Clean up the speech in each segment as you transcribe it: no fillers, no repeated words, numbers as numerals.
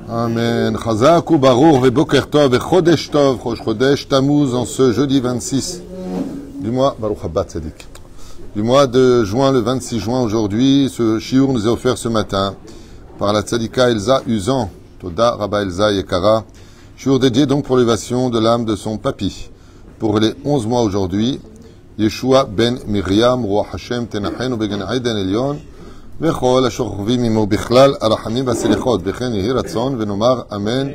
Amen. Chazak ou Baruch Boker Tov et Chodesh Tov, Chodesh Tammuz, en ce jeudi 26 du mois, Baruch Haba Tzadik, du mois de juin, le 26 juin aujourd'hui. Ce shiur nous est offert ce matin par la Tzadika Elsa Uzan, Toda Rabba Elsa Yekara. Shiur dédié donc pour l'élévation de l'âme de son papy. Pour les 11 mois aujourd'hui, Yeshua ben Miriam, Roi Hashem, Tenachenu Began Aiden Elion, וכל השוכבים עמו בכלל, הרחמים והסליחות, וכן יהי רצון ונאמר אמן,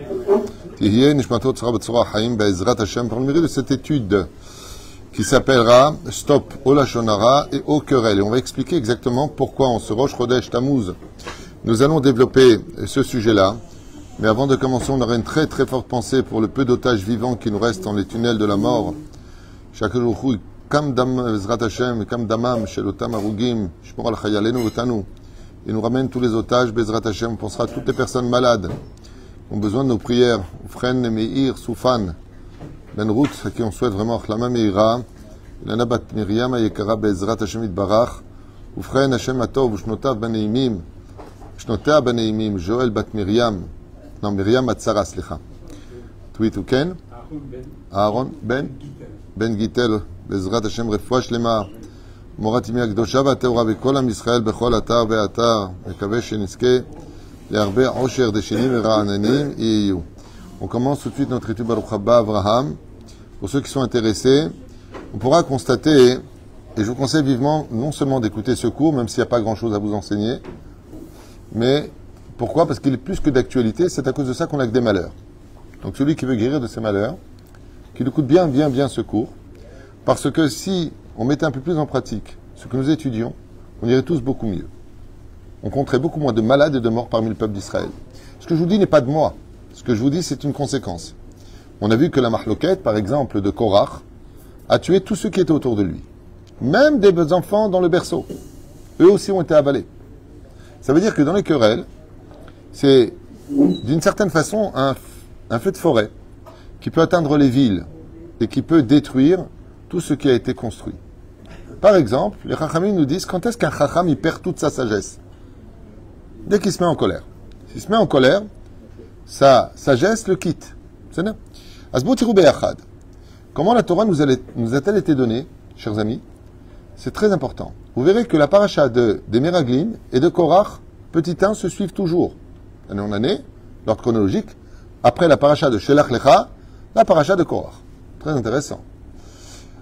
תהיה נשמתו צרה בצורה החיים בעזרת השם. Pour le mérite de cette étude qui s'appellera Stop au Lashon Hara et aux querelles. Et on va expliquer exactement pourquoi en ce Rosh Chodesh Tammuz nous allons développer ce sujet-là. Mais avant de commencer, on aura une très très forte pensée pour le peu d'otages vivants qui nous restent dans les tunnels de la mort. Chaque jour, Kam dam Bezrat Hashem, Kam damam shel otam harugim, shmor al chayalenu otanu. Il nous ramène tous les otages, Bezrat Hashem. On pensera à toutes les personnes malades qui ont besoin de nos prières. Oufren, Meir, Soufan, Ben Ruth, à qui on souhaite vraiment Achlama Meira. Ilana bat Miriam, Ayekara, Bezrat Hashem Itbarach. Oufren, Hashem Atov, Ushnotav Baneimim. Ushnotav Baneimim, Joël bat Miriam. Non, Miriam Atzara, slicha. Tweet ou Ken? Aaron Ben Gitel. בעזרת השם רפואה שלמה, מורת ימי הקדושה והטהורה וכל עם ישראל בכל אתר ואתר. מקווה שנזכה להרבה עושר דשנים ורעננים יהיו. On commence tout de suite notre étude Baruch Haba Avraham. Pour ceux qui sont intéressés, on pourra constater, et je vous conseille vivement non seulement d'écouter ce cours, même s'il n'y a pas grand-chose à vous enseigner, mais pourquoi? Parce qu'il est plus que d'actualité, c'est à cause de ça qu'on a que des malheurs. Donc celui qui veut guérir de ses malheurs, qu'il écoute bien ce cours. Parce que si on mettait un peu plus en pratique ce que nous étudions, on irait tous beaucoup mieux. On compterait beaucoup moins de malades et de morts parmi le peuple d'Israël. Ce que je vous dis n'est pas de moi. Ce que je vous dis, c'est une conséquence. On a vu que la Mahloket, par exemple, de Korach, a tué tous ceux qui étaient autour de lui. Même des enfants dans le berceau. Eux aussi ont été avalés. Ça veut dire que dans les querelles, c'est d'une certaine façon un feu de forêt qui peut atteindre les villes et qui peut détruire tout ce qui a été construit. Par exemple, les Chachamim nous disent quand est-ce qu'un Chacham il perd toute sa sagesse? Dès qu'il se met en colère. S'il se met en colère, sa sagesse le quitte. C'est bien. Asboutiru beyachad. Comment la Torah nous a-t-elle été donnée, chers amis? C'est très important. Vous verrez que la paracha des Meraglim et de Korach, petit 1, se suivent toujours. D'année en année, l'ordre chronologique, après la paracha de Shelach Lecha, la paracha de Korach. Très intéressant.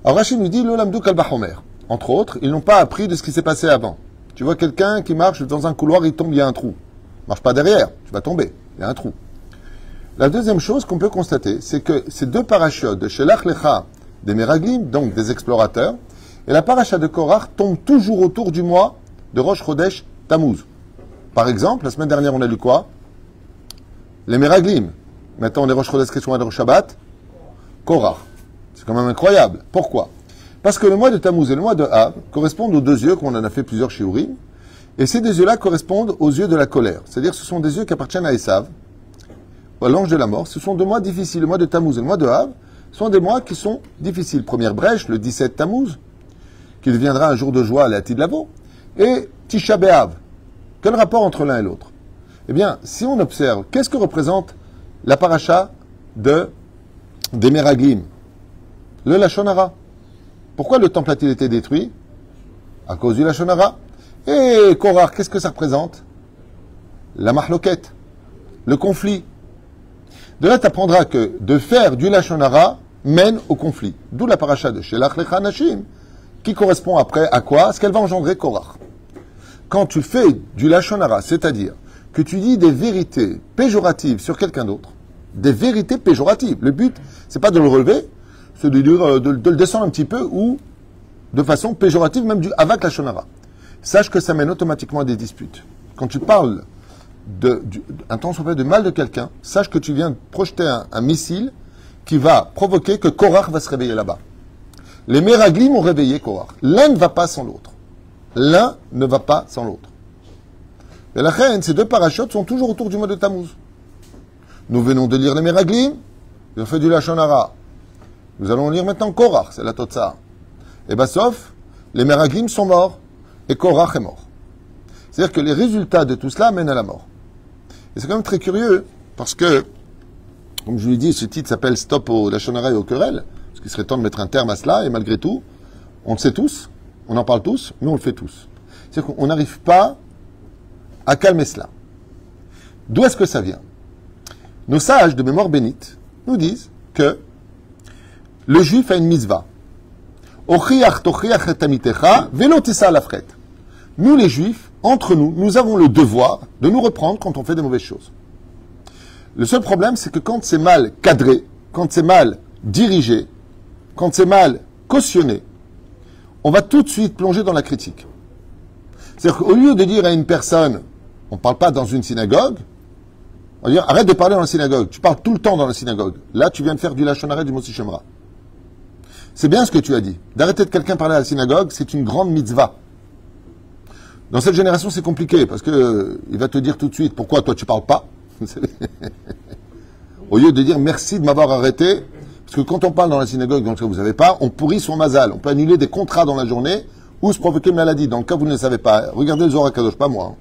Alors Rachid nous dit, l'olamdou kalbahomer. Entre autres, ils n'ont pas appris de ce qui s'est passé avant. Tu vois quelqu'un qui marche dans un couloir, il tombe, il y a un trou. Marche pas derrière, tu vas tomber, il y a un trou. La deuxième chose qu'on peut constater, c'est que ces deux parachutes de Shelach Lecha, des Meraglim, donc des explorateurs, et la paracha de Korach tombent toujours autour du mois de Rosh Chodesh Tammuz. Par exemple, la semaine dernière, on a lu quoi? Les Meraglim. Maintenant, on est Rosh Chodesh Keshuan de Shabbat. Korach. C'est quand même incroyable. Pourquoi? Parce que le mois de Tammuz et le mois de Av correspondent aux deux yeux, comme on en a fait plusieurs shiurim, et ces deux yeux-là correspondent aux yeux de la colère. C'est-à-dire que ce sont des yeux qui appartiennent à Esav, à l'ange de la mort. Ce sont deux mois difficiles. Le mois de Tammuz et le mois de Av sont des mois qui sont difficiles. Première brèche, le 17 Tammuz, qui deviendra un jour de joie à la Tidlavo, et Tisha B'Av. Quel rapport entre l'un et l'autre? Eh bien, si on observe, qu'est-ce que représente la paracha des Meraglim? Le Lashon Hara. Pourquoi le temple a-t-il été détruit? À cause du Lashon Hara. Et Korach, qu'est-ce que ça représente? La Mahloket. Le conflit. De là, tu apprendras que de faire du Lashon Hara mène au conflit. D'où la paracha de Shelach Lecha Nashim, qui correspond après à quoi? À ce qu'elle va engendrer Korach. Quand tu fais du Lashon Hara, c'est-à-dire que tu dis des vérités péjoratives sur quelqu'un d'autre, des vérités péjoratives. Le but, c'est pas de le relever, c'est de le descendre un petit peu ou de façon péjorative, même du Avak Lashon Hara. Sache que ça mène automatiquement à des disputes. Quand tu parles un temps soit fait de mal de quelqu'un, sache que tu viens de projeter un missile qui va provoquer que Korach va se réveiller là-bas. Les Meraglim ont réveillé Korach. L'un ne va pas sans l'autre. L'un ne va pas sans l'autre. Et la reine, ces deux parachutes sont toujours autour du mois de Tammuz. Nous venons de lire les Meraglim, ils ont fait du Lashon Hara. Nous allons lire maintenant Korach, c'est la Totsa. Et bien, sauf, les Meraglim sont morts et Korach est mort. C'est-à-dire que les résultats de tout cela mènent à la mort. Et c'est quand même très curieux, parce que, comme je vous l'ai dit, ce titre s'appelle Stop au Lachon Hara et aux querelles, parce qu'il serait temps de mettre un terme à cela, et malgré tout, on le sait tous, on en parle tous, mais on le fait tous. C'est-à-dire qu'on n'arrive pas à calmer cela. D'où est-ce que ça vient? Nos sages de mémoire bénite nous disent que le juif a une mitzvah. Nous, les juifs, entre nous, nous avons le devoir de nous reprendre quand on fait des mauvaises choses. Le seul problème, c'est que quand c'est mal cadré, quand c'est mal dirigé, quand c'est mal cautionné, on va tout de suite plonger dans la critique. C'est-à-dire qu'au lieu de dire à une personne, on ne parle pas dans une synagogue, on va dire, arrête de parler dans la synagogue, tu parles tout le temps dans la synagogue. Là, tu viens de faire du Lachon Hara, du Moshe Shemra. C'est bien ce que tu as dit. D'arrêter de quelqu'un parler à la synagogue, c'est une grande mitzvah. Dans cette génération, c'est compliqué, parce que il va te dire tout de suite, pourquoi toi tu parles pas? Au lieu de dire merci de m'avoir arrêté, parce que quand on parle dans la synagogue, dans le cas où vous ne savez pas, on pourrit son mazal. On peut annuler des contrats dans la journée ou se provoquer une maladie. Dans le cas où vous ne le savez pas, regardez le Zohar Kadosh, pas moi.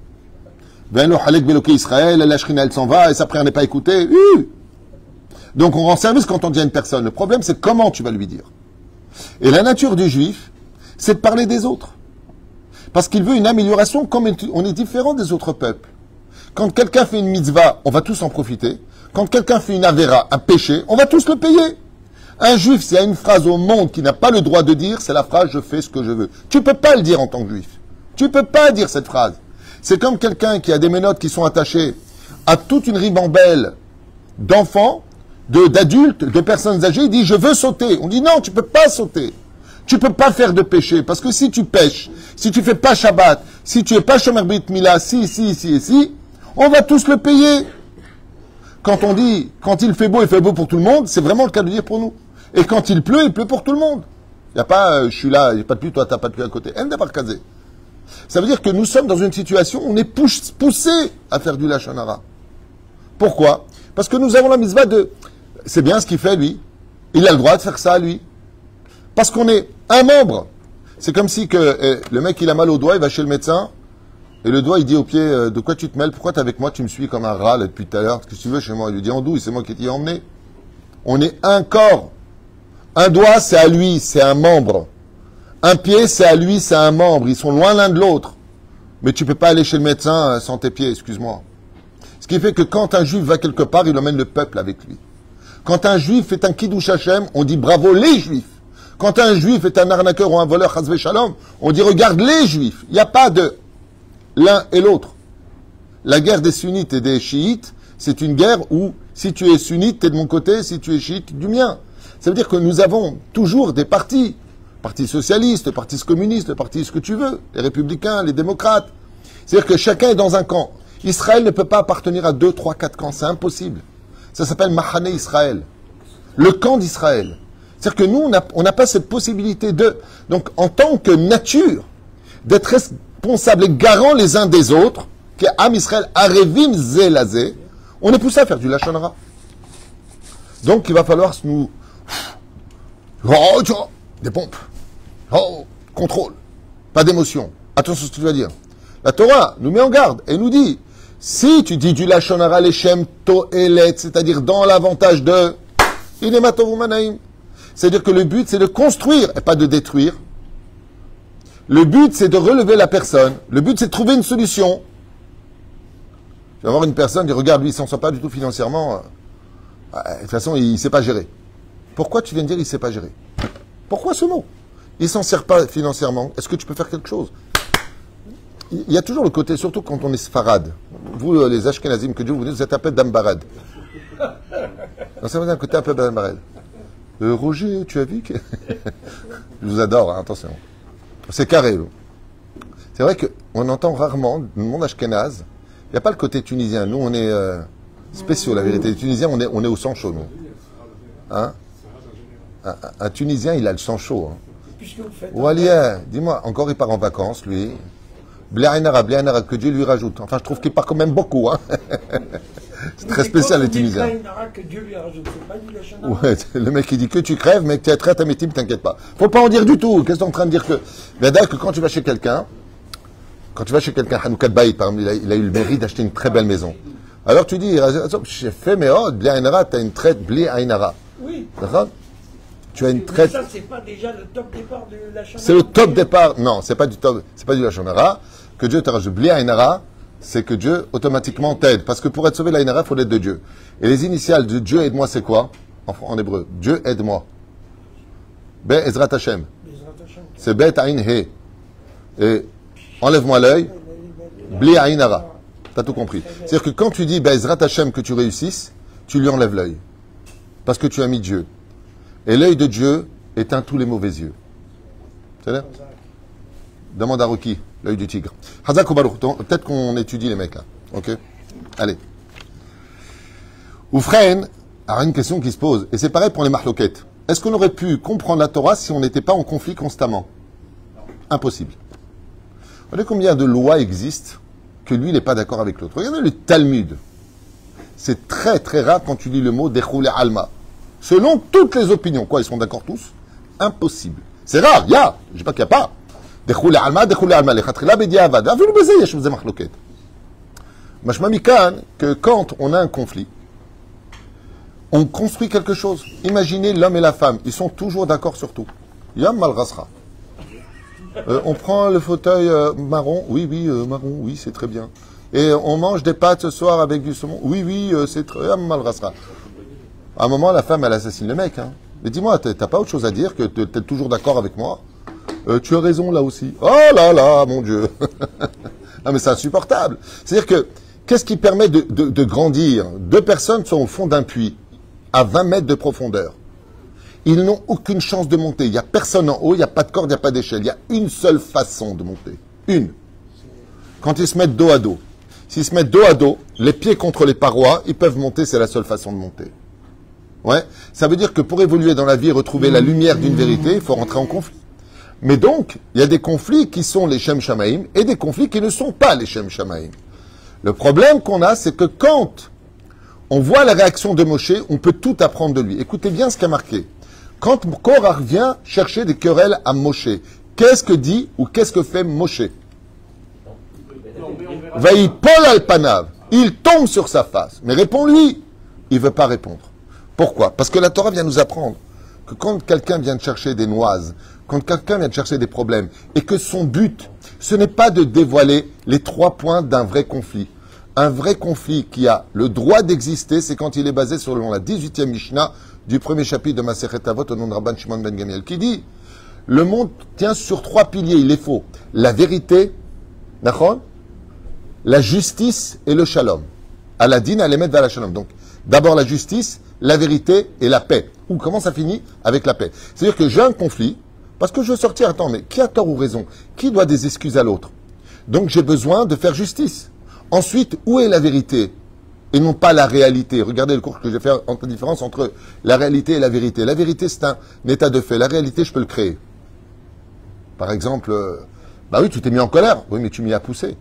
Ben le Halek Beloké Israël, la Shrina elle s'en va, et sa prière n'est pas écoutée. Donc on rend service quand on dit à une personne. Le problème, c'est comment tu vas lui dire. Et la nature du juif, c'est de parler des autres. Parce qu'il veut une amélioration comme on est différent des autres peuples. Quand quelqu'un fait une mitzvah, on va tous en profiter. Quand quelqu'un fait une avéra, un péché, on va tous le payer. Un juif, s'il y a une phrase au monde qui n'a pas le droit de dire, c'est la phrase « je fais ce que je veux ». Tu ne peux pas le dire en tant que juif. Tu ne peux pas dire cette phrase. C'est comme quelqu'un qui a des menottes qui sont attachées à toute une ribambelle d'enfants, d'adultes, de personnes âgées. Il dit « je veux sauter ». On dit « non, tu ne peux pas sauter ». Tu ne peux pas faire de péché, parce que si tu pêches, si tu fais pas Shabbat, si tu es pas Shomer Brit Mila, si, on va tous le payer. Quand on dit, quand il fait beau pour tout le monde, c'est vraiment le cas de dire pour nous. Et quand il pleut pour tout le monde. Il n'y a pas, je suis là, il n'y a pas de pluie, toi tu n'as pas de pluie à côté. Ça veut dire que nous sommes dans une situation où on est poussé à faire du Lachon Hara. Pourquoi? Parce que nous avons la mitzvah de, c'est bien ce qu'il fait lui, il a le droit de faire ça lui. Parce qu'on est un membre. C'est comme si que le mec il a mal au doigt, il va chez le médecin, et le doigt il dit au pied, de quoi tu te mêles, pourquoi t'es avec moi, tu me suis comme un rat là, depuis tout à l'heure, qu'est-ce que tu veux chez moi? Il lui dit en douille, c'est moi qui t'y ai emmené. On est un corps. Un doigt c'est à lui, c'est un membre. Un pied c'est à lui, c'est un membre. Ils sont loin l'un de l'autre. Mais tu peux pas aller chez le médecin sans tes pieds, excuse-moi. Ce qui fait que quand un juif va quelque part, il emmène le peuple avec lui. Quand un juif fait un kiddush Hashem, on dit bravo les juifs. Quand un juif est un arnaqueur ou un voleur, chasvé shalom, on dit regarde les juifs. Il n'y a pas de l'un et l'autre. La guerre des sunnites et des chiites, c'est une guerre où si tu es sunnite, tu es de mon côté, si tu es chiite, du mien. Ça veut dire que nous avons toujours des partis. Parti socialiste, parti communiste, parti ce que tu veux, les républicains, les démocrates. C'est-à-dire que chacun est dans un camp. Israël ne peut pas appartenir à 2, 3, 4 camps, c'est impossible. Ça s'appelle Mahane Israël. Le camp d'Israël. C'est-à-dire que nous, on n'a pas cette possibilité de... Donc, en tant que nature, d'être responsable et garant les uns des autres, qui est Am Israël Arevim Zelazé, on est poussé à faire du Lachon Hara. Donc, il va falloir nous... Oh, tu vois, des pompes. Oh, contrôle. Pas d'émotion. Attention à ce que tu vas dire. La Torah nous met en garde et nous dit, si tu dis du Lachon Hara Leshem To'elet, c'est-à-dire dans l'avantage de... Inematov Manaim. C'est-à-dire que le but, c'est de construire et pas de détruire. Le but, c'est de relever la personne. Le but, c'est de trouver une solution. Tu vas voir une personne qui regarde, lui, il ne s'en sort pas du tout financièrement. De toute façon, il ne sait pas gérer. Pourquoi tu viens de dire il ne sait pas gérer? Pourquoi ce mot? Il ne s'en sert pas financièrement. Est-ce que tu peux faire quelque chose? Il y a toujours le côté, surtout quand on est sfarad. Vous, les Ashkenazim, que Dieu vous dit, vous êtes un peu d'ambarad. Donc ça vous a un côté un peu d'ambarad. Roger, tu as vu que... Je vous adore, hein, attention. C'est carré. C'est vrai qu'on entend rarement, dans le monde ashkénaze, il n'y a pas le côté tunisien. Nous, on est spéciaux, la vérité. Les Tunisiens, on est au sang chaud, nous. Hein? Un Tunisien, il a le sang chaud. Hein. Oualia, dis-moi, encore il part en vacances, lui. Blianara, que Dieu lui rajoute. Enfin, je trouve qu'il part quand même beaucoup. Hein. C'est très spécial, les Tunisiens. Ouais, le mec qui dit que tu crèves, mais que tu es très à mes types, t'inquiète pas. Faut pas en dire du tout. Qu'est-ce que tu es en train de dire que... D'ailleurs, que quand tu vas chez quelqu'un, Hanoukat Baït, par exemple, il a eu le mérite d'acheter une très belle maison. Alors tu dis, j'ai fait mes odds, bli ainara, tu as une traite bli ainara. Oui. D'accord? Tu as une Mais traite. ça, c'est pas déjà le top départ de la chanson. C'est le top départ. Non, c'est pas du top, c'est pas du lachon hara. Que Dieu te rajoute bli ainara, c'est que Dieu automatiquement t'aide. Parce que pour être sauvé de l'ainara, il faut l'aide de Dieu. Et les initiales de Dieu aide-moi, c'est quoi? En hébreu. Dieu aide-moi. Be Ezrat Hashem. C'est Bet Ain He. Et enlève-moi l'œil. Bli ainara. T'as tout compris. C'est-à-dire que quand tu dis Bezrat Hashem que tu réussisses, tu lui enlèves l'œil. Parce que tu as mis Dieu. Et l'œil de Dieu éteint tous les mauvais yeux. C'est-à-dire? Demande à Rocky, l'œil du tigre. Hazak ou Baruch. Peut-être qu'on étudie les mecs là. Ok? Allez. Oufren a une question qui se pose. Et c'est pareil pour les mahloquettes. Est-ce qu'on aurait pu comprendre la Torah si on n'était pas en conflit constamment? Impossible. Vous voyez combien de lois existent que lui, il n'est pas d'accord avec l'autre. Regardez le Talmud. C'est très très rare quand tu lis le mot Dechoule Alma. Selon toutes les opinions. Quoi, ils sont d'accord tous? Impossible. C'est rare, il y a. Je ne dis pas qu'il n'y a pas. Dechoule Alma, Dechoule Alma. Les Khatrila Bediavad. Vu le baiser, il y a chose de machloket. Mashma mikan, que quand on a un conflit, on construit quelque chose. Imaginez l'homme et la femme. Ils sont toujours d'accord sur tout. Yam mal rasra. On prend le fauteuil marron. Oui, marron, oui, c'est très bien. Et on mange des pâtes ce soir avec du saumon. Oui, c'est très mal rasra. À un moment, la femme, elle assassine le mec. Hein. Mais dis-moi, t'as pas autre chose à dire que t'es toujours d'accord avec moi? Tu as raison là aussi. Oh là là, mon Dieu. Non, mais c'est insupportable. C'est-à-dire que, qu'est-ce qui permet de grandir? Deux personnes sont au fond d'un puits, à 20 mètres de profondeur. Ils n'ont aucune chance de monter. Il n'y a personne en haut, il n'y a pas de corde, il n'y a pas d'échelle. Il y a une seule façon de monter. Une. Quand ils se mettent dos à dos. S'ils se mettent dos à dos, les pieds contre les parois, ils peuvent monter, c'est la seule façon de monter. Ouais. Ça veut dire que pour évoluer dans la vie et retrouver la lumière d'une vérité, il faut rentrer en conflit. Mais donc, il y a des conflits qui sont les Shem Shamaim et des conflits qui ne sont pas les Shem Shamaim. Le problème qu'on a, c'est que quand on voit la réaction de Moshe, on peut tout apprendre de lui. Écoutez bien ce qui a marqué. Quand Korach vient chercher des querelles à Moshe, qu'est-ce que dit ou qu'est-ce que fait Moshe? Vaïpol al-Panav. Il tombe sur sa face. Mais réponds-lui. Il ne veut pas répondre. Pourquoi? Parce que la Torah vient nous apprendre que quand quelqu'un vient de chercher des noises, quand quelqu'un vient de chercher des problèmes, et que son but, ce n'est pas de dévoiler les 3 points d'un vrai conflit. Un vrai conflit qui a le droit d'exister, c'est quand il est basé sur la 18e Mishnah du premier chapitre de Masechet Avot au nom de Rabban Shimon ben Gamliel, qui dit le monde tient sur 3 piliers, il est faux. La vérité, la justice et le shalom. Aladin, Alemet, Vala Shalom. Donc, d'abord la justice, la vérité et la paix. Ou comment ça finit? Avec la paix. C'est-à-dire que j'ai un conflit, parce que je veux sortir, attends, mais qui a tort ou raison? Qui doit des excuses à l'autre? Donc j'ai besoin de faire justice. Ensuite, où est la vérité? Et non pas la réalité. Regardez le cours que j'ai fait entre la différence entre la réalité et la vérité. La vérité, c'est un état de fait. La réalité, je peux le créer. Par exemple, bah oui, tu t'es mis en colère. Oui, mais tu m'y as poussé.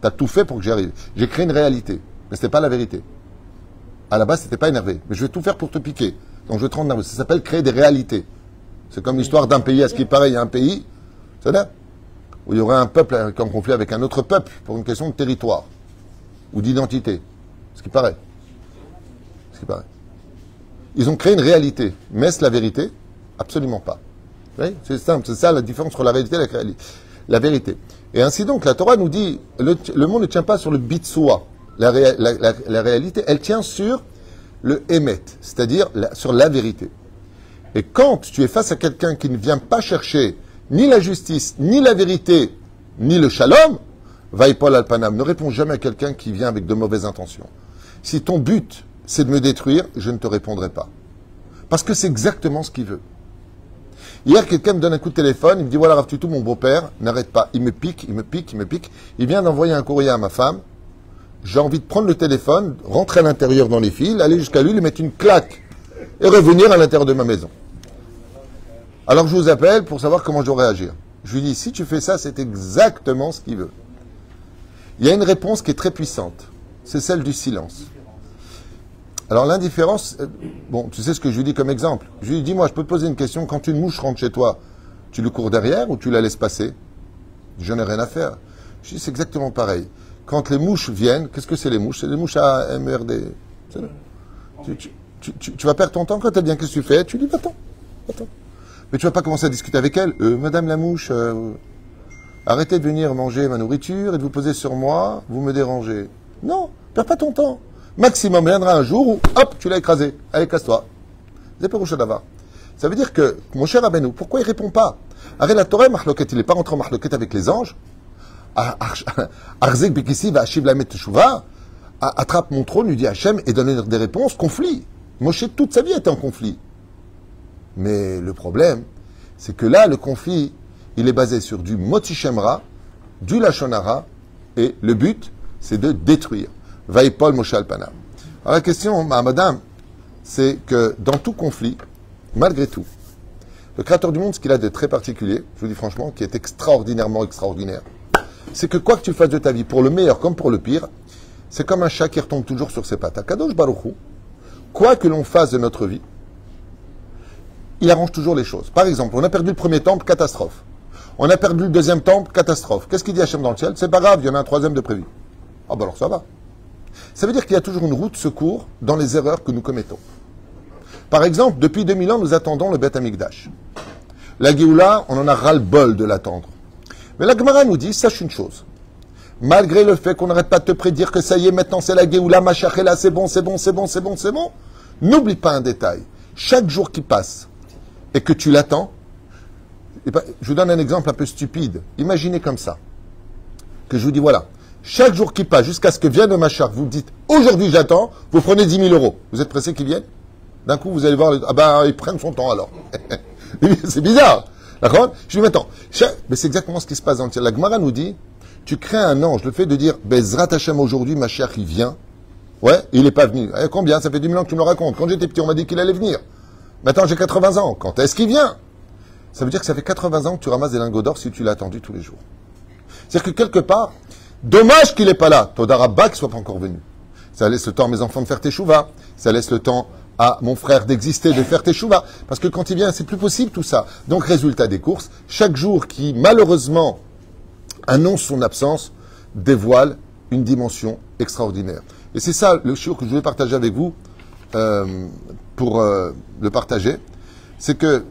Tu as tout fait pour que j'y arrive. J'ai créé une réalité. Mais ce n'était pas la vérité. À la base, c'était pas énervé. Mais je vais tout faire pour te piquer. Donc je vais te rendre nerveux. Ça s'appelle créer des réalités. C'est comme l'histoire d'un pays. À ce qui paraît, il y a un pays, c'est là, où il y aurait un peuple en conflit avec un autre peuple pour une question de territoire ou d'identité. Ce qui paraît. Ils ont créé une réalité. Mais est-ce la vérité? Absolument pas. Vous voyez, c'est simple. C'est ça la différence entre la réalité et la vérité. Et ainsi donc, la Torah nous dit, le monde ne tient pas sur le bitsoua. La réalité, elle tient sur le émet, c'est-à-dire sur la vérité. Et quand tu es face à quelqu'un qui ne vient pas chercher ni la justice, ni la vérité, ni le shalom, Vaïpol al-Panam, ne réponds jamais à quelqu'un qui vient avec de mauvaises intentions. Si ton but, c'est de me détruire, je ne te répondrai pas. Parce que c'est exactement ce qu'il veut. Hier, quelqu'un me donne un coup de téléphone, il me dit, voilà, Rav Tutu, mon beau-père, n'arrête pas. Il me pique. Il vient d'envoyer un courrier à ma femme. J'ai envie de prendre le téléphone, rentrer à l'intérieur dans les fils, aller jusqu'à lui, lui mettre une claque et revenir à l'intérieur de ma maison. Alors je vous appelle pour savoir comment je dois réagir. Je lui dis, si tu fais ça, c'est exactement ce qu'il veut. Il y a une réponse qui est très puissante. C'est celle du silence. Alors l'indifférence, bon, tu sais ce que je lui dis comme exemple. Je lui dis, dis-moi, je peux te poser une question. Quand une mouche rentre chez toi, tu lui cours derrière ou tu la laisses passer? Je n'ai rien à faire. Je dis, c'est exactement pareil. quand les mouches viennent, qu'est-ce que c'est les mouches? C'est les mouches à MERD. Tu vas perdre ton temps quand elle vient, qu'est-ce que tu fais? Tu dis, va-t'en. Mais tu vas pas commencer à discuter avec elle. Madame la mouche, arrêtez de venir manger ma nourriture et de vous poser sur moi, vous me dérangez. Non, perds pas ton temps. Maximum, viendra un jour où, hop, tu l'as écrasé. Allez, casse-toi. Ça veut dire que, mon cher Rabbeinu, pourquoi il répond pas? Arrête la Torah, Mahloket, il n'est pas rentré en Mahloket avec les anges. Arzek Bekissi va Hashiv Lamet Teshuva. Attrape mon trône, lui dit Hachem, et donne des réponses. Conflit. Moshe, toute sa vie, était en conflit. Mais le problème, c'est que là, le conflit, il est basé sur du Motichemra, du Lachonara, et le but, c'est de détruire. Vaipol Moshe Alpana. Alors la question, madame, c'est que dans tout conflit, malgré tout, le Créateur du monde, ce qu'il a de très particulier, je vous dis franchement, qui est extraordinairement extraordinaire, c'est que quoi que tu fasses de ta vie, pour le meilleur comme pour le pire, c'est comme un chat qui retombe toujours sur ses pattes. Kadosh Baruch Hu, quoi que l'on fasse de notre vie, il arrange toujours les choses. Par exemple, on a perdu le premier temple, catastrophe. On a perdu le deuxième temple, catastrophe. Qu'est-ce qu'il dit Hachem dans le ciel? C'est pas grave, il y en a un troisième de prévu. Ah ben alors ça va. Ça veut dire qu'il y a toujours une route de secours dans les erreurs que nous commettons. Par exemple, depuis 2000 ans, nous attendons le Beth Amikdash. La Géoula, on en a ras-le-bol de l'attendre. Mais la Gemara nous dit, sache une chose. Malgré le fait qu'on n'arrête pas de te prédire que ça y est, maintenant c'est la Géoula, Machachela, c'est bon, n'oublie pas un détail. Chaque jour qui passe et que tu l'attends, je vous donne un exemple un peu stupide. Imaginez comme ça, que je vous dis, voilà, chaque jour qui passe jusqu'à ce que vienne le Machach, vous me dites, aujourd'hui j'attends, vous prenez 10 000 euros. Vous êtes pressé qu'il vienne? D'un coup, vous allez voir, ah ben, ils prennent son temps alors. C'est bizarre. D'accord? Je dis, mais attends, mais c'est exactement ce qui se passe dans le ciel. La Gemara nous dit, tu crées un ange, le fait de dire, Bezrat Hashem aujourd'hui, Mashiach, il vient. Ouais, il n'est pas venu. Eh, combien? Ça fait 10 000 ans que tu me le racontes. Quand j'étais petit, on m'a dit qu'il allait venir. Maintenant, j'ai 80 ans. Quand est-ce qu'il vient? Ça veut dire que ça fait 80 ans que tu ramasses des lingots d'or si tu l'as attendu tous les jours. C'est-à-dire que quelque part, dommage qu'il n'est pas là. Todarabba qu'il ne soit pas encore venu. Ça laisse le temps à mes enfants de faire teshuva. Ça laisse le temps à mon frère d'exister, de faire teshuva. Parce que quand il vient, c'est plus possible tout ça. Donc, résultat des courses, chaque jour qui, malheureusement, annonce son absence, dévoile une dimension extraordinaire. Et c'est ça le shiur que je voulais partager avec vous, pour le partager. C'est que,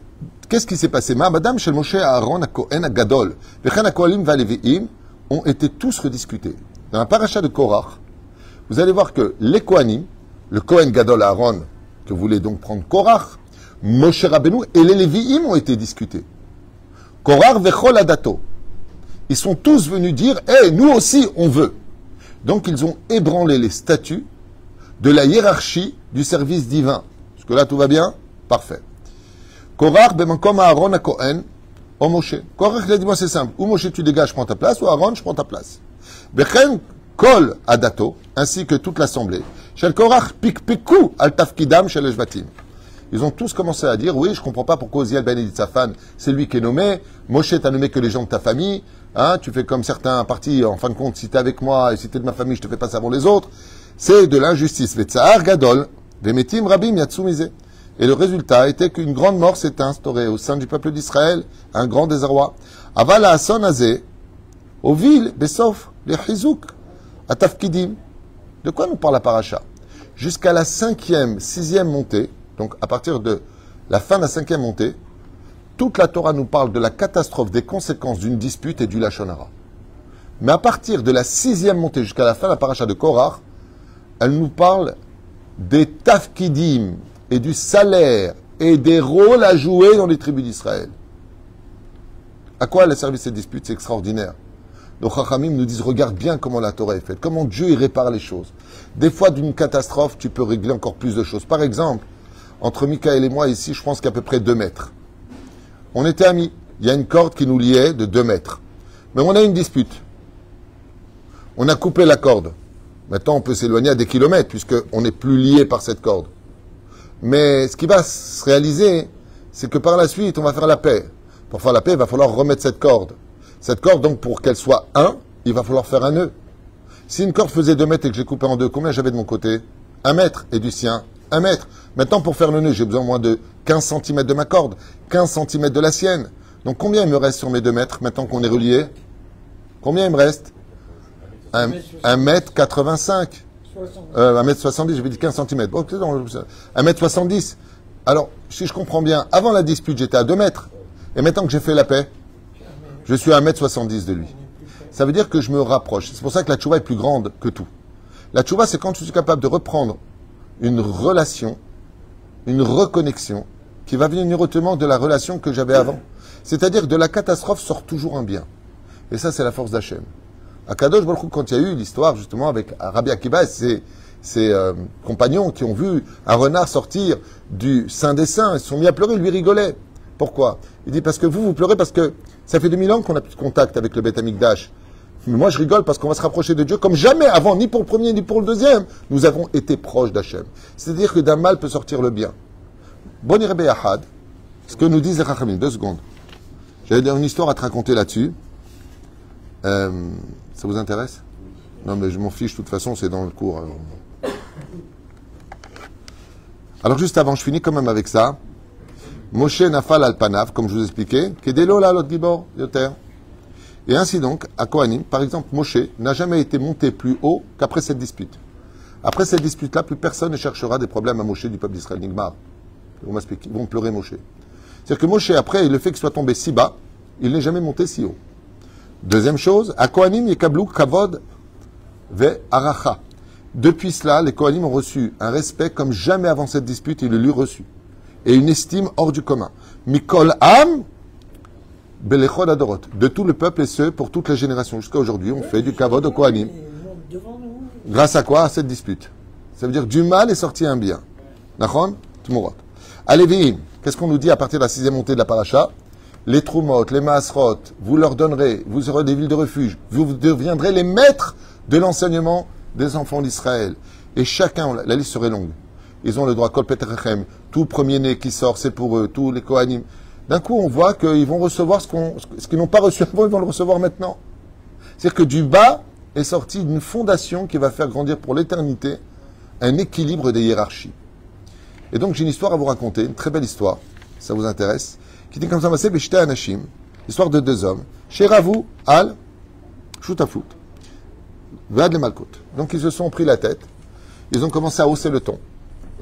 qu'est-ce qui s'est passé? Madame Shel Moshe, Aaron, Kohen, Gadol, Vechen, Kohalim, Valeviim, ont été tous rediscutés. Dans la paracha de Korach, vous allez voir que les Kohanim, le Kohen Gadol Aaron, que voulait donc prendre Korach, Moshe Rabbeinu et les Lévi'im ont été discutés. Korach vechol adato. Ils sont tous venus dire, nous aussi on veut. Donc ils ont ébranlé les statuts de la hiérarchie du service divin. Est-ce que là tout va bien? Parfait. Korach bemankom Aaron a Kohen, o Moshe. Korach il a dit, moi c'est simple, ou Moshe tu dégages, je prends ta place, ou Aaron je prends ta place. Bechen kol adato, ainsi que toute l'assemblée. Shel Korach pikpeku al tafkidam shel eshvatim. Ils ont tous commencé à dire, oui, je ne comprends pas pourquoi Oziel ben Elitzaphan, c'est lui qui est nommé. Moshe t'a nommé que les gens de ta famille. Hein, tu fais comme certains partis, en fin de compte, si t'es avec moi et si t'es de ma famille, je te fais pas ça avant les autres. C'est de l'injustice. Vetsahar gadol, vemetim rabim yatsumize. Et le résultat était qu'une grande mort s'est instaurée au sein du peuple d'Israël, un grand désarroi. Aval ha'ason hazeh, ovil besof le chizouk, atafkidim. De quoi nous parle la paracha? Jusqu'à la 5e, 6e montée, donc à partir de la fin de la 5e montée, toute la Torah nous parle de la catastrophe, des conséquences d'une dispute et du Lachon Hara. Mais à partir de la 6e montée jusqu'à la fin de la paracha de Korach, elle nous parle des tafkidim et du salaire et des rôles à jouer dans les tribus d'Israël. À quoi elle a servi cette dispute? C'est extraordinaire. Donc Chachamim nous disent, regarde bien comment la Torah est faite, comment Dieu y répare les choses. Des fois, d'une catastrophe, tu peux régler encore plus de choses. Par exemple, entre Michael et moi, ici, je pense qu'à peu près 2 mètres. On était amis. Il y a une corde qui nous liait de 2 mètres. Mais on a une dispute. On a coupé la corde. Maintenant, on peut s'éloigner à des kilomètres, puisqu'on n'est plus lié par cette corde. Mais ce qui va se réaliser, c'est que par la suite, on va faire la paix. Pour faire la paix, il va falloir remettre cette corde. Cette corde, donc, pour qu'elle soit 1, il va falloir faire un nœud. Si une corde faisait 2 mètres et que j'ai coupé en 2, combien j'avais de mon côté? 1 mètre. Et du sien, 1 mètre. Maintenant, pour faire le nœud, j'ai besoin moins de 15 cm de ma corde, 15 cm de la sienne. Donc, combien il me reste sur mes 2 mètres, maintenant qu'on est reliés? Combien il me reste? 1m85. 1m70, j'avais dit 15 cm. Bon, 1m70. Alors, si je comprends bien, avant la dispute, j'étais à 2 mètres. Et maintenant que j'ai fait la paix, je suis à 1m70 de lui. Ça veut dire que je me rapproche. C'est pour ça que la tchouva est plus grande que tout. La tchouva, c'est quand je suis capable de reprendre une relation, une reconnexion, qui va venir directement de la relation que j'avais avant. C'est-à-dire que de la catastrophe sort toujours un bien. Et ça, c'est la force d'Hachem. À Kadosh Baruch Hu, quand il y a eu l'histoire, justement, avec Rabbi Akiva et ses compagnons qui ont vu un renard sortir du sein des saints, ils se sont mis à pleurer, lui rigolait. Pourquoi? Il dit, parce que vous pleurez parce que ça fait 2000 ans qu'on n'a plus de contact avec le Beth Amikdash. Mais moi, je rigole parce qu'on va se rapprocher de Dieu comme jamais avant, ni pour le premier, ni pour le deuxième. Nous avons été proches d'Hachem. C'est-à-dire que d'un mal peut sortir le bien. Bon Rebbe Ahad, ce que nous disent les Chachamim, 2 secondes. J'avais une histoire à te raconter là-dessus. Ça vous intéresse? Non, mais je m'en fiche, de toute façon, c'est dans le cours. Alors, juste avant, je finis quand même avec ça. Moshe Nafal al-Panav, comme je vous expliquais, Kedelo la lot gibor, yoter. Et ainsi donc, à Kohanim, par exemple, Moshe n'a jamais été monté plus haut qu'après cette dispute. Après cette dispute-là, plus personne ne cherchera des problèmes à Moshe du peuple d'Israël. Nigmar. Ils vont pleurer Moshe. C'est-à-dire que Moshe, après, le fait qu'il soit tombé si bas, il n'est jamais monté si haut. Deuxième chose, à Kohanim, Yekablu, Kavod, Ve, Aracha. Depuis cela, les Kohanim ont reçu un respect comme jamais avant cette dispute, ils le lui reçu. Et une estime hors du commun. Mikol Am, Belechod Adorot. De tout le peuple et ceux pour toutes les générations. Jusqu'à aujourd'hui, on fait du Kavod au Kohanim. Grâce à quoi? À cette dispute. Ça veut dire du mal est sorti un bien. Nachon? Tmurot. Allez, qu'est-ce qu'on nous dit à partir de la 6e montée de la paracha? Les Trumot, les Maasrot, vous leur donnerez, vous aurez des villes de refuge, vous deviendrez les maîtres de l'enseignement des enfants d'Israël. Et chacun, la liste serait longue. Ils ont le droit, Kol Petrechem, tout premier-né qui sort, c'est pour eux, tous les Kohanim. D'un coup, on voit qu'ils vont recevoir ce qu'ils n'ont pas reçu avant, ils vont le recevoir maintenant. C'est-à-dire que du bas est sorti une fondation qui va faire grandir pour l'éternité un équilibre des hiérarchies. Et donc, j'ai une histoire à vous raconter, une très belle histoire, si ça vous intéresse, qui dit comme ça, c'est Beshte Anashim, l'histoire de 2 hommes, Sheravu al Shutafut, Vad le Malkut. Donc, ils se sont pris la tête, ils ont commencé à hausser le ton.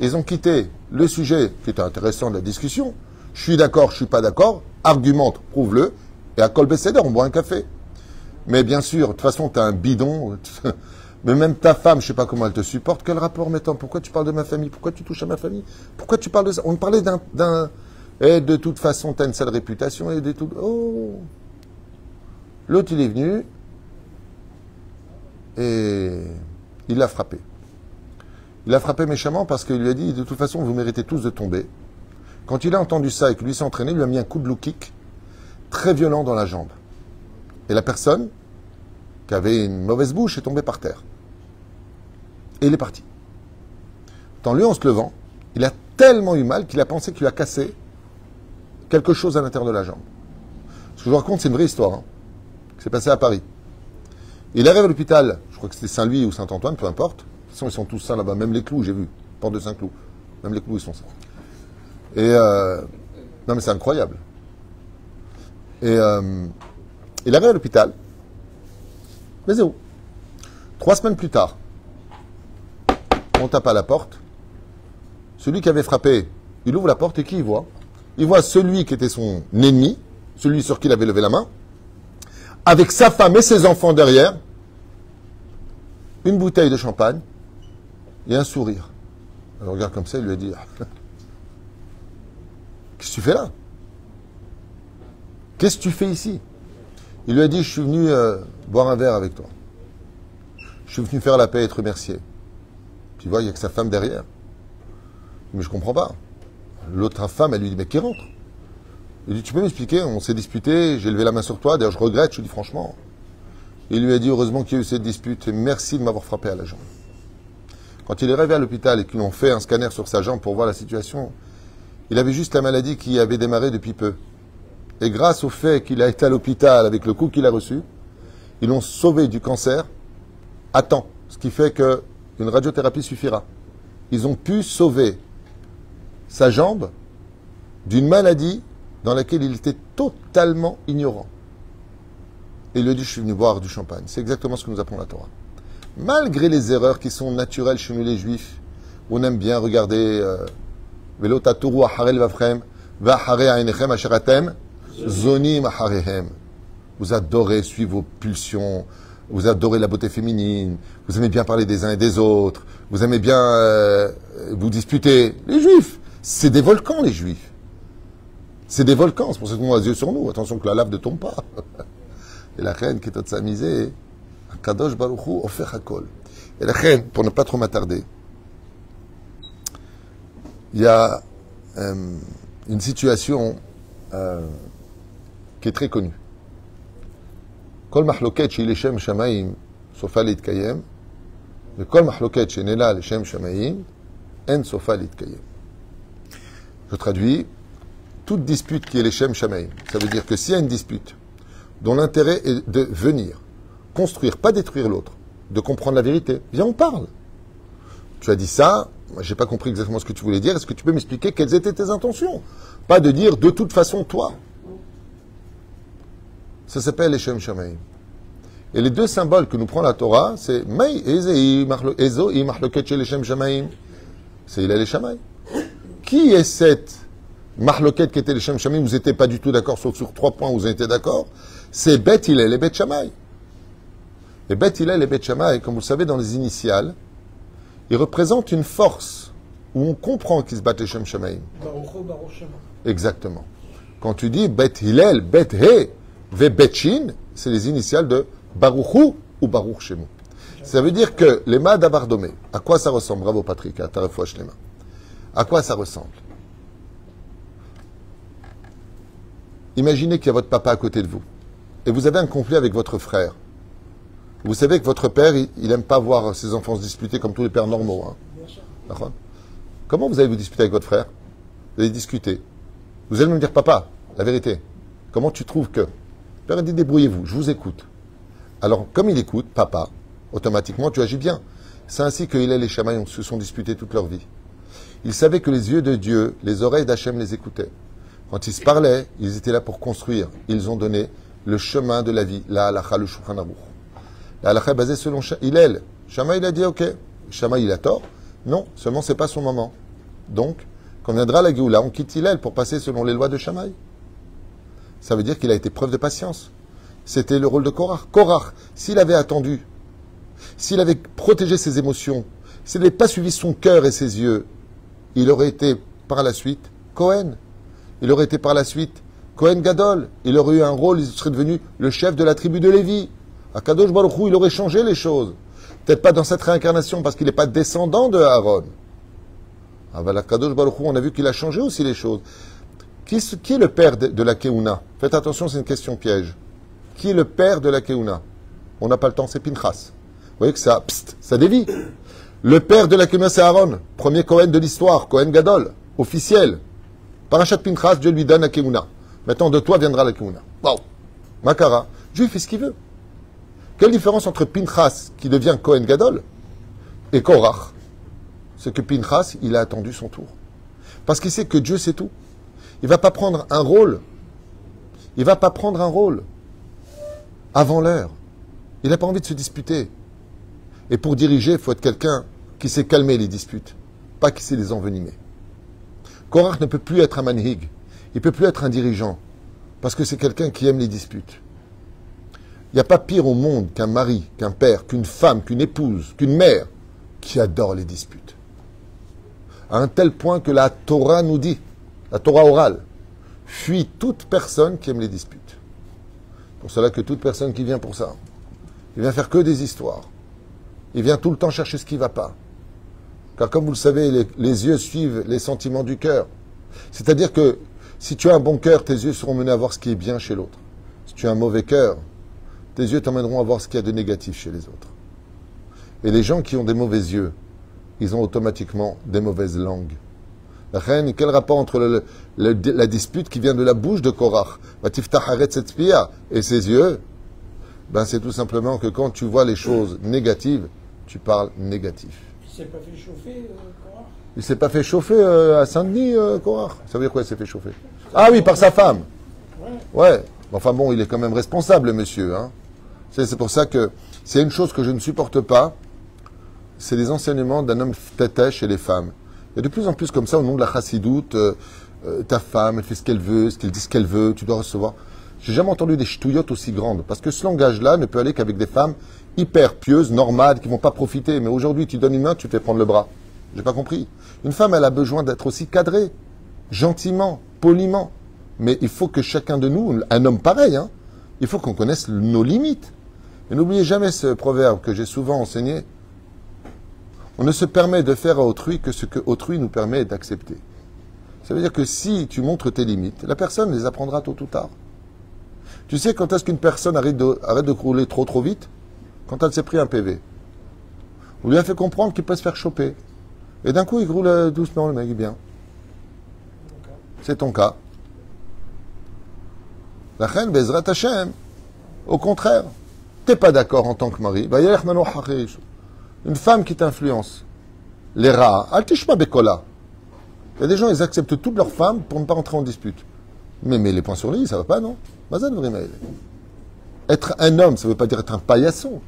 Ils ont quitté le sujet qui était intéressant de la discussion. Je suis d'accord, je suis pas d'accord, argumente, prouve-le, et à Kol Beseder, on boit un café. Mais bien sûr, de toute façon, tu as un bidon, mais même ta femme, je sais pas comment elle te supporte, quel rapport mettant? Pourquoi tu parles de ma famille? Pourquoi tu touches à ma famille? Pourquoi tu parles de ça? On parlait d'un... Et de toute façon, tu as une sale réputation, et de tout... Oh! L'autre, il est venu, et il l'a frappé. Il l'a frappé méchamment parce qu'il lui a dit, de toute façon, vous méritez tous de tomber. Quand il a entendu ça et que lui s'est entraîné, il lui a mis un coup de low kick très violent dans la jambe. Et la personne, qui avait une mauvaise bouche, est tombée par terre. Et il est parti. En lui, en se levant, il a tellement eu mal qu'il a pensé qu'il lui a cassé quelque chose à l'intérieur de la jambe. Ce que je vous raconte, c'est une vraie histoire, qui s'est passée à Paris. Il arrive à l'hôpital, je crois que c'était Saint-Louis ou Saint-Antoine, peu importe. De toute façon, ils sont tous sains là-bas, même les clous, j'ai vu. Porte de Saint-Cloud. Même les clous, ils sont sains. Et non, mais c'est incroyable. Et il arrive à l'hôpital. Mais c'est où? 3 semaines plus tard, on tape à la porte. Celui qui avait frappé, il ouvre la porte et qui il voit? Il voit celui qui était son ennemi, celui sur qui il avait levé la main, avec sa femme et ses enfants derrière, une bouteille de champagne et un sourire. Alors il regarde comme ça, il lui a dit qu'est-ce que tu fais là? Qu'est-ce que tu fais ici? Il lui a dit, je suis venu boire un verre avec toi. Je suis venu faire la paix et te remercier. Tu vois, il n'y a que sa femme derrière. Mais je comprends pas. L'autre femme, elle lui dit, mais qui rentre? Il dit, tu peux m'expliquer? On s'est disputé, j'ai levé la main sur toi, d'ailleurs je regrette, je lui dis franchement. Il lui a dit, heureusement qu'il y a eu cette dispute, et merci de m'avoir frappé à la jambe. Quand il est arrivé à l'hôpital et qu'ils ont fait un scanner sur sa jambe pour voir la situation, il avait juste la maladie qui avait démarré depuis peu. Et grâce au fait qu'il a été à l'hôpital avec le coup qu'il a reçu, ils l'ont sauvé du cancer à temps. Ce qui fait qu'une radiothérapie suffira. Ils ont pu sauver sa jambe d'une maladie dans laquelle il était totalement ignorant. Et il lui dit, je suis venu boire du champagne. C'est exactement ce que nous apprend la Torah. Malgré les erreurs qui sont naturelles chez nous les Juifs, on aime bien regarder Velo taturu acharel vafrem, v'acharei ainechem asheratem, zonim acharehem. Vous adorez suivre vos pulsions, vous adorez la beauté féminine, vous aimez bien parler des uns et des autres, vous aimez bien vous disputer. Les Juifs, c'est des volcans, les Juifs. C'est des volcans, c'est pour ça que nous avons les yeux sur nous. Attention que la lave ne tombe pas. Et la reine qui est toute s'amuser, Kadosh Baruch Hu offert hakol. Et la reine, pour ne pas trop m'attarder, il y a une situation qui est très connue. Kol mahloket chez Leshem Shamaim, sofa litkayem, et kol mahloket chez Nela Leshem Shamaim, en sofa litkayem. Je traduis, toute dispute qui est Leshem Shamaim, ça veut dire que s'il y a une dispute dont l'intérêt est de venir construire, pas détruire l'autre, de comprendre la vérité, viens on parle. Tu as dit ça, moi j'ai pas compris exactement ce que tu voulais dire, est-ce que tu peux m'expliquer quelles étaient tes intentions? Pas de dire de toute façon toi. Ça s'appelle Leshem Shamaim. Et les deux symboles que nous prend la Torah, c'est Mei Ezo I Mahloket chez Leshem Shamaim. C'est Hillel et Shammai. Qui est cette Mahloket qui était Leshem Shamaim? Vous n'étiez pas du tout d'accord, sauf sur 3 points où vous étiez d'accord. C'est Bet Hillel et Bet Shammai. Et Bet Hillel et Bet Shammai, comme vous le savez, dans les initiales, ils représentent une force où on comprend qu'ils se battent Leshem Shamaim. Baruch Shema. Exactement. Quand tu dis Bet Hillel, Bet He, Ve Bet Shin, c'est les initiales de Baruchu ou Baruch Shemu. Ça veut dire que les mâts d'Abardomé, à quoi ça ressemble? Bravo Patrick, à Tarefouach Shlema. À quoi ça ressemble? Imaginez qu'il y a votre papa à côté de vous et vous avez un conflit avec votre frère. Vous savez que votre père, il n'aime pas voir ses enfants se disputer comme tous les pères normaux. Hein. D'accord? Comment vous allez vous disputer avec votre frère? Vous allez discuter. Vous allez me dire, papa, la vérité, comment tu trouves que... Le père a dit, débrouillez-vous, je vous écoute. Alors, comme il écoute, papa, automatiquement, tu agis bien. C'est ainsi que Hillel et Shammai se sont disputés toute leur vie. Ils savaient que les yeux de Dieu, les oreilles d'Hachem les écoutaient. Quand ils se parlaient, ils étaient là pour construire. Ils ont donné le chemin de la vie, la halakha, le Shulchan Aruch. La halakha est basée selon Hillel. Shammai, il a dit, ok. Shammai, il a tort. Non, seulement c'est pas son moment. Donc, quand viendra la Géoula, on quitte Hillel pour passer selon les lois de Shammai. Ça veut dire qu'il a été preuve de patience. C'était le rôle de Korach. Korach, s'il avait attendu, s'il avait protégé ses émotions, s'il n'avait pas suivi son cœur et ses yeux, il aurait été par la suite Cohen. Il aurait été par la suite Cohen Gadol. Il aurait eu un rôle, il serait devenu le chef de la tribu de Lévi. À Kadosh Baruch Hu, il aurait changé les choses. Peut-être pas dans cette réincarnation parce qu'il n'est pas descendant de Aaron. À Kadosh Baruch Hu, on a vu qu'il a changé aussi les choses. Qui est le père de la Keuna? Faites attention, c'est une question piège. Qui est le père de la Keuna? On n'a pas le temps, c'est Pinchas. Vous voyez que ça dévie. Le père de la Keuna, c'est Aaron. Premier Cohen de l'histoire, Cohen Gadol, officiel. Parachat Pinchas, Dieu lui donne la Keuna. Maintenant, de toi viendra la Keuna. Wow. Makara. Dieu fait ce qu'il veut. Quelle différence entre Pinchas, qui devient Cohen Gadol, et Korach? C'est que Pinchas, il a attendu son tour. Parce qu'il sait que Dieu sait tout. Il ne va pas prendre un rôle. Il ne va pas prendre un rôle avant l'heure. Il n'a pas envie de se disputer. Et pour diriger, il faut être quelqu'un qui sait calmer les disputes, pas qui sait les envenimer. Korach ne peut plus être un manhig. Il ne peut plus être un dirigeant, parce que c'est quelqu'un qui aime les disputes. Il n'y a pas pire au monde qu'un mari, qu'un père, qu'une femme, qu'une épouse, qu'une mère qui adore les disputes. À un tel point que la Torah nous dit, la Torah orale, fuit toute personne qui aime les disputes. Pour cela que toute personne qui vient pour ça, il vient faire que des histoires. Il vient tout le temps chercher ce qui ne va pas. Car comme vous le savez, les yeux suivent les sentiments du cœur. C'est-à-dire que si tu as un bon cœur, tes yeux seront menés à voir ce qui est bien chez l'autre. Si tu as un mauvais cœur, tes yeux t'emmèneront à voir ce qu'il y a de négatif chez les autres. Et les gens qui ont des mauvais yeux, ils ont automatiquement des mauvaises langues. La reine, quel rapport entre la dispute qui vient de la bouche de Korach et ses yeux? Ben, c'est tout simplement que quand tu vois les choses négatives, tu parles négatif. Il s'est pas fait chauffer, Korach? Il s'est pas fait chauffer à Saint-Denis, Korach? Ça veut dire quoi, il s'est fait chauffer? Ah oui, par sa femme. Ouais. Enfin bon, il est quand même responsable, le monsieur. Hein. C'est pour ça que s'il y a une chose que je ne supporte pas, c'est les enseignements d'un homme têté chez les femmes. Il y a de plus en plus comme ça au nom de la chassidoute, ta femme, elle fait ce qu'elle veut, ce qu'elle dit ce qu'elle veut, tu dois recevoir. J'ai jamais entendu des ch'touillottes aussi grandes, parce que ce langage-là ne peut aller qu'avec des femmes hyper pieuses, normales, qui vont pas profiter. Mais aujourd'hui, tu donnes une main, tu te fais prendre le bras. J'ai pas compris. Une femme, elle a besoin d'être aussi cadrée, gentiment, poliment. Mais il faut que chacun de nous, un homme pareil, hein, il faut qu'on connaisse nos limites. Et n'oubliez jamais ce proverbe que j'ai souvent enseigné. On ne se permet de faire à autrui que ce que autrui nous permet d'accepter. Ça veut dire que si tu montres tes limites, la personne les apprendra tôt ou tard. Tu sais quand est-ce qu'une personne arrête de rouler trop vite? Quand elle s'est pris un PV. On lui a fait comprendre qu'il peut se faire choper. Et d'un coup, il roule doucement, le mec est bien. C'est ton cas. La reine Bezrat Hashem, au contraire, t'es pas d'accord en tant que mari. Une femme qui t'influence, les rats, altishma bekola. Il y a des gens, ils acceptent toutes leurs femmes pour ne pas rentrer en dispute. Mais les points sur les i, ça va pas, non? Être un homme, ça veut pas dire être un paillasson.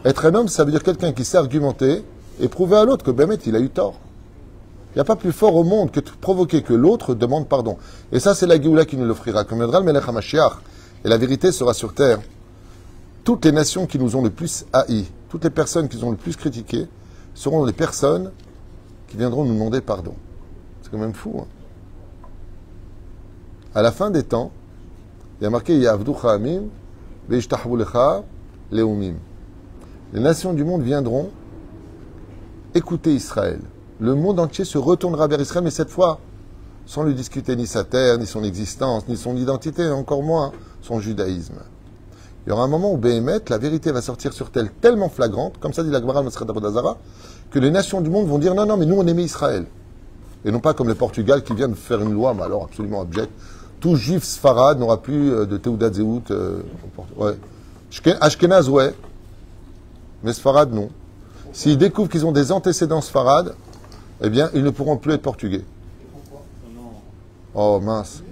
Être un homme, ça veut dire quelqu'un qui sait argumenter et prouver à l'autre que Bémet, il a eu tort. Il n'y a pas plus fort au monde que de provoquer que l'autre demande pardon. Et ça, c'est la Géoula qui nous l'offrira. Comme viendra le Melech HaMashiach, et la vérité sera sur terre. Toutes les nations qui nous ont le plus haïs, toutes les personnes qui nous ont le plus critiqués, seront les personnes qui viendront nous demander pardon. C'est quand même fou. Hein. À la fin des temps, il y a marqué Ya'avducha Amim, Ve'ishtahvu lecha leumim. Les nations du monde viendront écouter Israël. Le monde entier se retournera vers Israël, mais cette fois, sans lui discuter ni sa terre, ni son existence, ni son identité, et encore moins son judaïsme. Il y aura un moment où Béhémet, la vérité va sortir sur elle tellement flagrante, comme ça dit la Gemara al-Masrat Abodazara, que les nations du monde vont dire non, mais nous on aimait Israël. Et non pas comme le Portugal qui vient de faire une loi, mais alors absolument abjecte. Tout juif sfarad n'aura plus de Teudat Zehout. Ouais. Ashkenaz, ouais. Mais sfarad, non. S'ils découvrent qu'ils ont des antécédents sfarad, eh bien, ils ne pourront plus être portugais. Oh, mince.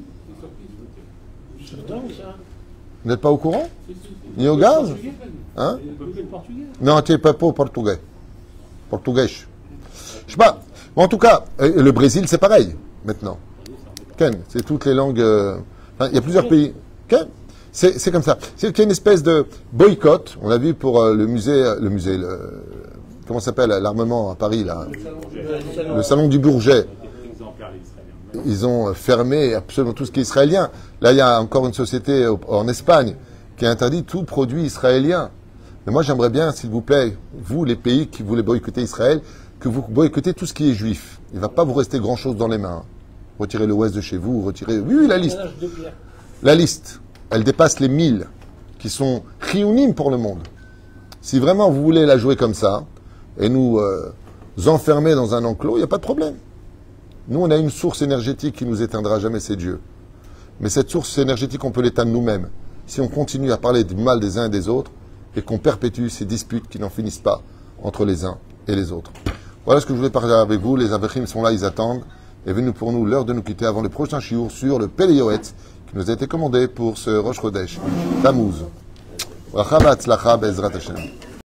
Vous n'êtes pas au courant? Ni au gaz? Hein? Non, tu n'es pas au portugais. Portugais. Je sais pas. Bon, en tout cas, le Brésil, c'est pareil, maintenant. Ken, c'est toutes les langues... il y a plusieurs pays. Ken, c'est comme ça. C'est qu'il y a une espèce de boycott. On l'a vu pour le musée... comment ça s'appelle? L'armement à Paris, là. Le salon du Bourget. Ils ont fermé absolument tout ce qui est israélien. Là, il y a encore une société en Espagne qui interdit tout produit israélien. Mais moi, j'aimerais bien, s'il vous plaît, vous, les pays qui voulez boycotter Israël, que vous boycottez tout ce qui est juif. Il ne va pas vous rester grand-chose dans les mains. Retirez le ouest de chez vous, retirez... Oui, la liste. La liste, elle dépasse les 1000 qui sont chiyunim pour le monde. Si vraiment vous voulez la jouer comme ça, et nous enfermer dans un enclos, il n'y a pas de problème. Nous, on a une source énergétique qui nous éteindra jamais, c'est Dieu. Mais cette source énergétique, on peut l'éteindre nous-mêmes. Si on continue à parler du mal des uns et des autres, et qu'on perpétue ces disputes qui n'en finissent pas entre les uns et les autres. Voilà ce que je voulais parler avec vous. Les Avechim sont là, ils attendent. Est venue pour nous l'heure de nous quitter avant le prochain shiur sur le Péléoët qui nous a été commandé pour ce Rosh Chodesh. Tammuz. Bracha v'atzlacha be'ezrat Hashem.